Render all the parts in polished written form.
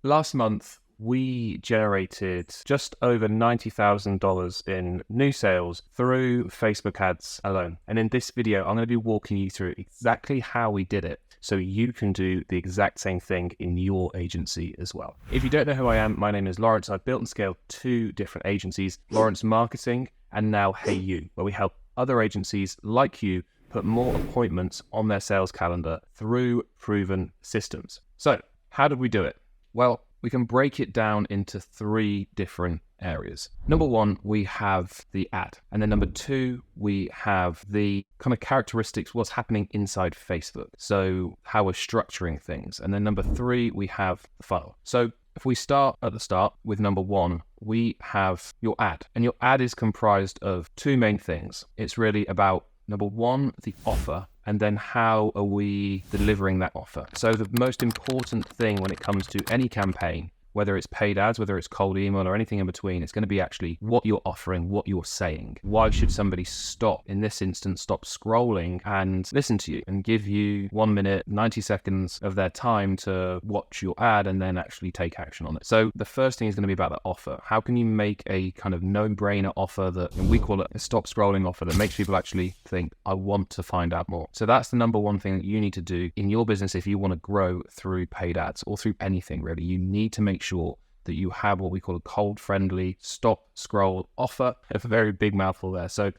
Last month, we generated just over $90,000 in new sales through Facebook ads alone. And in this video, I'm going to be walking you through exactly how we did it so you can do the exact same thing in your agency as well. If you don't know who I am, my name is Lawrence. I've built and scaled two different agencies, Lawrence Marketing and now Hey You, where we help other agencies like you put more appointments on their sales calendar through proven systems. So how did we do it? Well, we can break it down into three different areas. Number one, we have the ad. And then number two, we have the kind of characteristics, what's happening inside Facebook. So how we're structuring things. And then number three, we have the funnel. So if we start at the start with number one, we have your ad. And your ad is comprised of two main things. It's really about number one, the offer, and then how are we delivering that offer? So the most important thing when it comes to any campaign, whether it's paid ads, whether it's cold email or anything in between, it's going to be actually what you're offering, what you're saying. Why should somebody stop, in this instance, stop scrolling and listen to you and give you 1 minute, 90 seconds of their time to watch your ad and then actually take action on it? So the first thing is going to be about the offer. How can you make a kind of no-brainer offer that, and we call it a stop scrolling offer, that makes people actually think, I want to find out more. So that's the number one thing that you need to do in your business if you want to grow through paid ads or through anything really. You need to make sure that you have what we call a cold friendly stop scroll offer. It's a very big mouthful there. So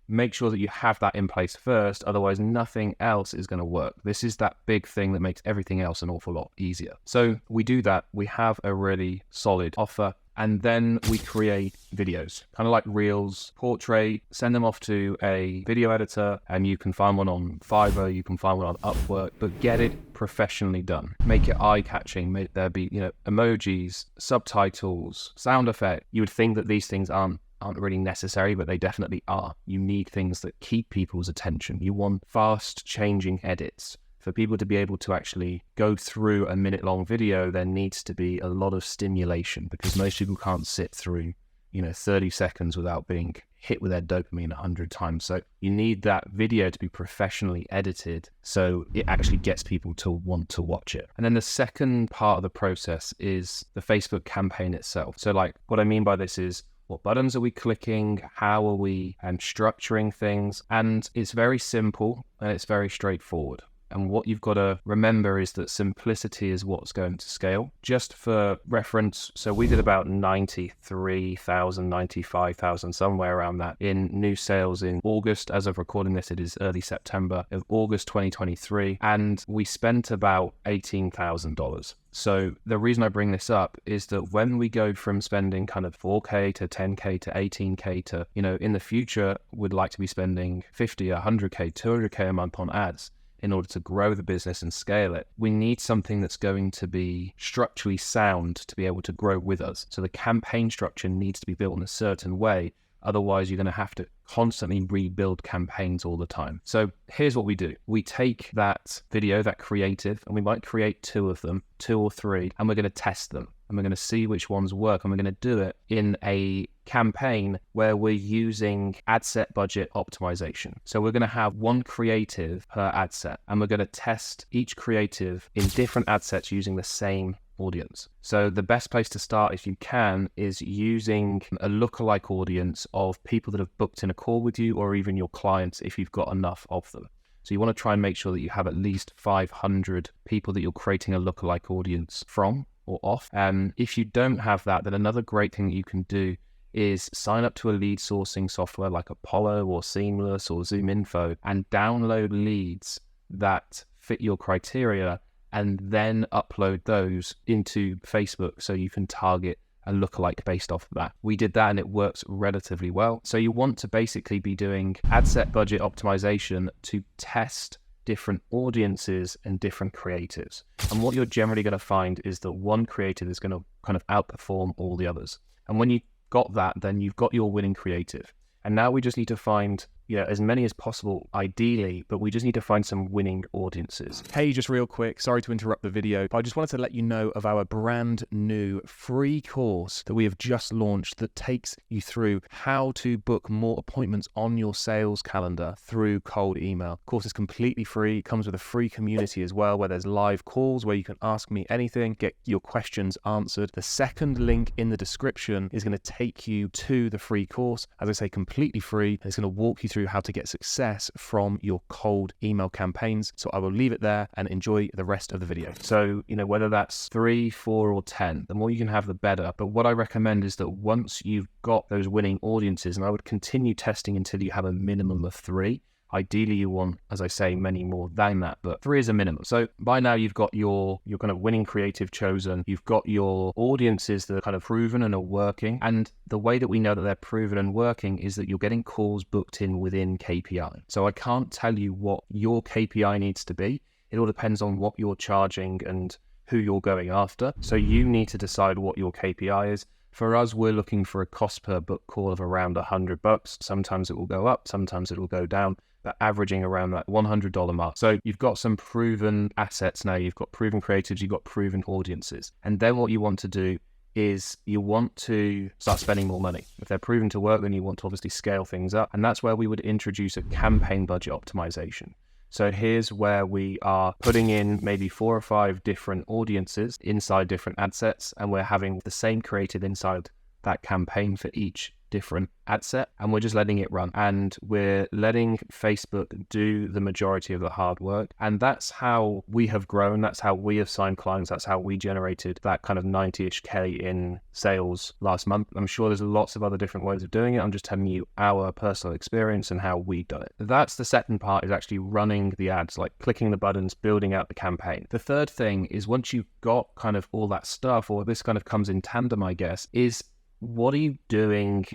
make sure that you have that in place first, otherwise nothing else is going to work. This is that big thing that makes everything else an awful lot easier. So we do that, we have a really solid offer, and then we create videos, kind of like reels, portrait, send them off to a video editor, and you can find one on Fiverr, you can find one on Upwork, but get it professionally done. Make it eye-catching, make there be, emojis, subtitles, sound effect. You would think that these things aren't really necessary, but they definitely are. You need things that keep people's attention. You want fast changing edits. For people to be able to actually go through a minute-long video, there needs to be a lot of stimulation because most people can't sit through, 30 seconds without being hit with their dopamine 100 times. So you need that video to be professionally edited so it actually gets people to want to watch it. And then the second part of the process is the Facebook campaign itself. So like what I mean by this is, what buttons are we clicking? How are we structuring things? And it's very simple and it's very straightforward. And what you've got to remember is that simplicity is what's going to scale. Just for reference, so we did about 93,000, 95,000, somewhere around that in new sales in August. As of recording this, it is early September of August 2023. And we spent about $18,000. So the reason I bring this up is that when we go from spending kind of 4K to 10K to 18K to, in the future, would like to be spending 50, 100K, 200K a month on ads, in order to grow the business and scale it, we need something that's going to be structurally sound to be able to grow with us. So the campaign structure needs to be built in a certain way. Otherwise, you're going to have to constantly rebuild campaigns all the time. So here's what we do. We take that video, that creative, and we might create two of them, 2 or 3, and we're going to test them. And we're going to see which ones work. And we're going to do it in a campaign where we're using ad set budget optimization. So we're going to have one creative per ad set, and we're going to test each creative in different ad sets using the same audience. So the best place to start, if you can, is using a lookalike audience of people that have booked in a call with you, or even your clients if you've got enough of them. So you want to try and make sure that you have at least 500 people that you're creating a lookalike audience from or off. If you don't have that, then another great thing that you can do is sign up to a lead sourcing software like Apollo or Seamless or ZoomInfo and download leads that fit your criteria and then upload those into Facebook so you can target a lookalike based off of that. We did that and it works relatively well. So you want to basically be doing ad set budget optimization to test different audiences and different creatives. And what you're generally going to find is that one creative is going to kind of outperform all the others. And when you got that, then you've got your winning creative. And now we just need to find as many as possible, ideally, but we just need to find some winning audiences. Hey, just real quick, sorry to interrupt the video, but I just wanted to let you know of our brand new free course that we have just launched that takes you through how to book more appointments on your sales calendar through cold email. The course is completely free, comes with a free community as well, where there's live calls where you can ask me anything, get your questions answered. The second link in the description is going to take you to the free course. As I say, completely free. It's going to walk you through how to get success from your cold email campaigns. So I will leave it there and enjoy the rest of the video. So, whether that's 3, 4, or 10, the more you can have, the better. But what I recommend is that once you've got those winning audiences, and I would continue testing until you have a minimum of 3. Ideally, you want, as I say, many more than that, but 3 is a minimum. So by now you've got your kind of winning creative chosen. You've got your audiences that are kind of proven and are working. And the way that we know that they're proven and working is that you're getting calls booked in within KPI. So I can't tell you what your KPI needs to be. It all depends on what you're charging and who you're going after. So you need to decide what your KPI is. For us, we're looking for a cost per book call of around $100. Sometimes it will go up, sometimes it will go down, but averaging around that $100 mark. So you've got some proven assets now. You've got proven creatives, you've got proven audiences. And then what you want to do is you want to start spending more money. If they're proven to work, then you want to obviously scale things up. And that's where we would introduce a campaign budget optimization. So here's where we are putting in maybe 4 or 5 different audiences inside different ad sets, and we're having the same creative inside that campaign for each different ad set, and we're just letting it run, and we're letting Facebook do the majority of the hard work. And that's how we have grown, that's how we have signed clients, that's how we generated that kind of 90-ish K in sales last month. I'm sure there's lots of other different ways of doing it. I'm just telling you our personal experience and how we've done it. That's the second part, is actually running the ads, like clicking the buttons, building out the campaign. The third thing is, once you've got kind of all that stuff, or this kind of comes in tandem, I guess, is what are you doing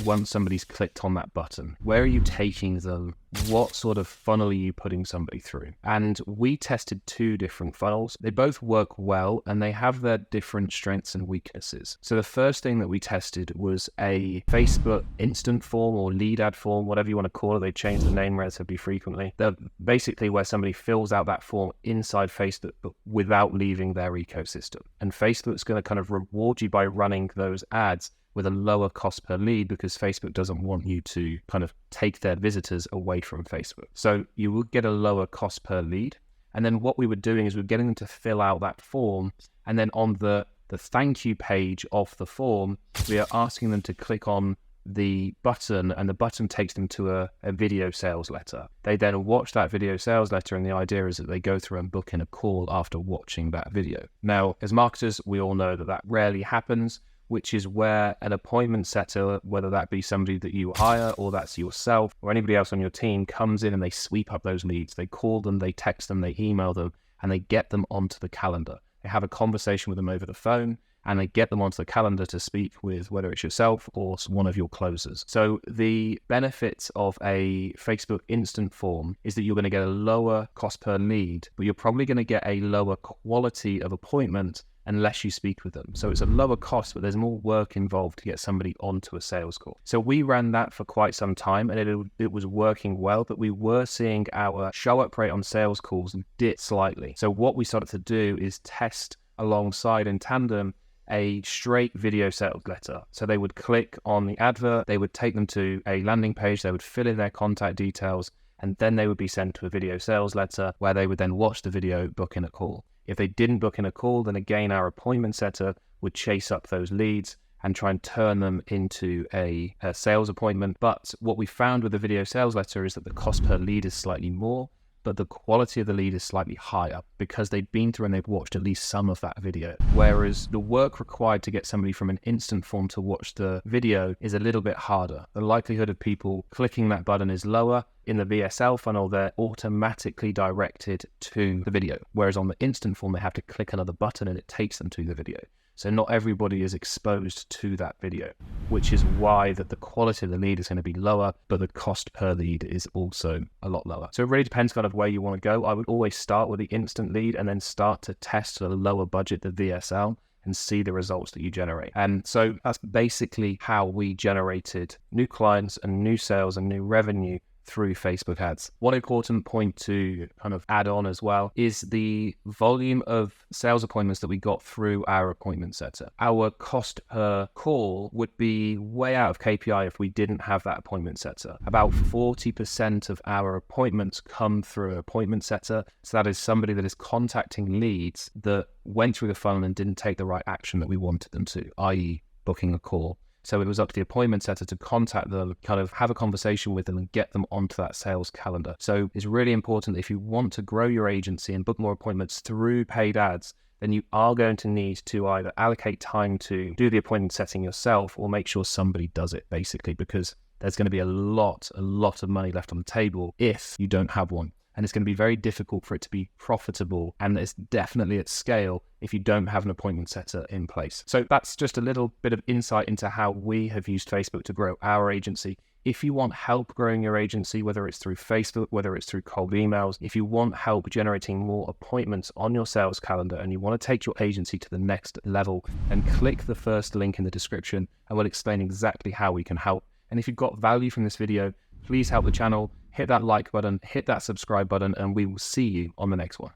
once somebody's clicked on that button? Where are you taking them? What sort of funnel are you putting somebody through? And we tested 2 different funnels. They both work well, and they have their different strengths and weaknesses. So the first thing that we tested was a Facebook instant form or lead ad form, whatever you want to call it. They change the name relatively frequently. They're basically where somebody fills out that form inside Facebook, but without leaving their ecosystem. And Facebook's going to kind of reward you by running those ads with a lower cost per lead, because Facebook doesn't want you to kind of take their visitors away from Facebook. So you will get a lower cost per lead. And then what we were doing is we're getting them to fill out that form. And then on the thank you page of the form, we are asking them to click on the button, and the button takes them to a video sales letter. They then watch that video sales letter, and the idea is that they go through and book in a call after watching that video. Now, as marketers, we all know that that rarely happens, which is where an appointment setter, whether that be somebody that you hire or that's yourself or anybody else on your team, comes in and they sweep up those leads. They call them, they text them, they email them, and they get them onto the calendar. They have a conversation with them over the phone, and they get them onto the calendar to speak with, whether it's yourself or one of your closers. So the benefits of a Facebook instant form is that you're going to get a lower cost per lead, but you're probably going to get a lower quality of appointment unless you speak with them. So it's a lower cost, but there's more work involved to get somebody onto a sales call. So we ran that for quite some time, and it was working well, but we were seeing our show up rate on sales calls dip slightly. So what we started to do is test alongside in tandem a straight video sales letter. So they would click on the advert, they would take them to a landing page, they would fill in their contact details, and then they would be sent to a video sales letter where they would then watch the video, book in a call. If they didn't book in a call, then again, our appointment setter would chase up those leads and try and turn them into a sales appointment. But what we found with the video sales letter is that the cost per lead is slightly more, but the quality of the lead is slightly higher because they've been through and they've watched at least some of that video. Whereas the work required to get somebody from an instant form to watch the video is a little bit harder. The likelihood of people clicking that button is lower. In the VSL funnel, they're automatically directed to the video. Whereas on the instant form, they have to click another button and it takes them to the video. So not everybody is exposed to that video, which is why that the quality of the lead is going to be lower, but the cost per lead is also a lot lower. So it really depends kind of where you want to go. I would always start with the instant lead and then start to test the lower budget, the VSL, and see the results that you generate. And so that's basically how we generated new clients and new sales and new revenue through Facebook ads. One important point to kind of add on as well is the volume of sales appointments that we got through our appointment setter. Our cost per call would be way out of KPI if we didn't have that appointment setter. About 40% of our appointments come through an appointment setter. So that is somebody that is contacting leads that went through the funnel and didn't take the right action that we wanted them to, i.e. booking a call. So it was up to the appointment setter to contact them, kind of have a conversation with them and get them onto that sales calendar. So it's really important that if you want to grow your agency and book more appointments through paid ads, then you are going to need to either allocate time to do the appointment setting yourself or make sure somebody does it, basically, because there's going to be a lot of money left on the table if you don't have one. And it's going to be very difficult for it to be profitable, and it's definitely at scale if you don't have an appointment setter in place. So that's just a little bit of insight into how we have used Facebook to grow our agency. If you want help growing your agency, whether it's through Facebook, whether it's through cold emails, if you want help generating more appointments on your sales calendar and you want to take your agency to the next level, then click the first link in the description and we'll explain exactly how we can help. And if you've got value from this video, please help the channel, hit that like button, hit that subscribe button, and we will see you on the next one.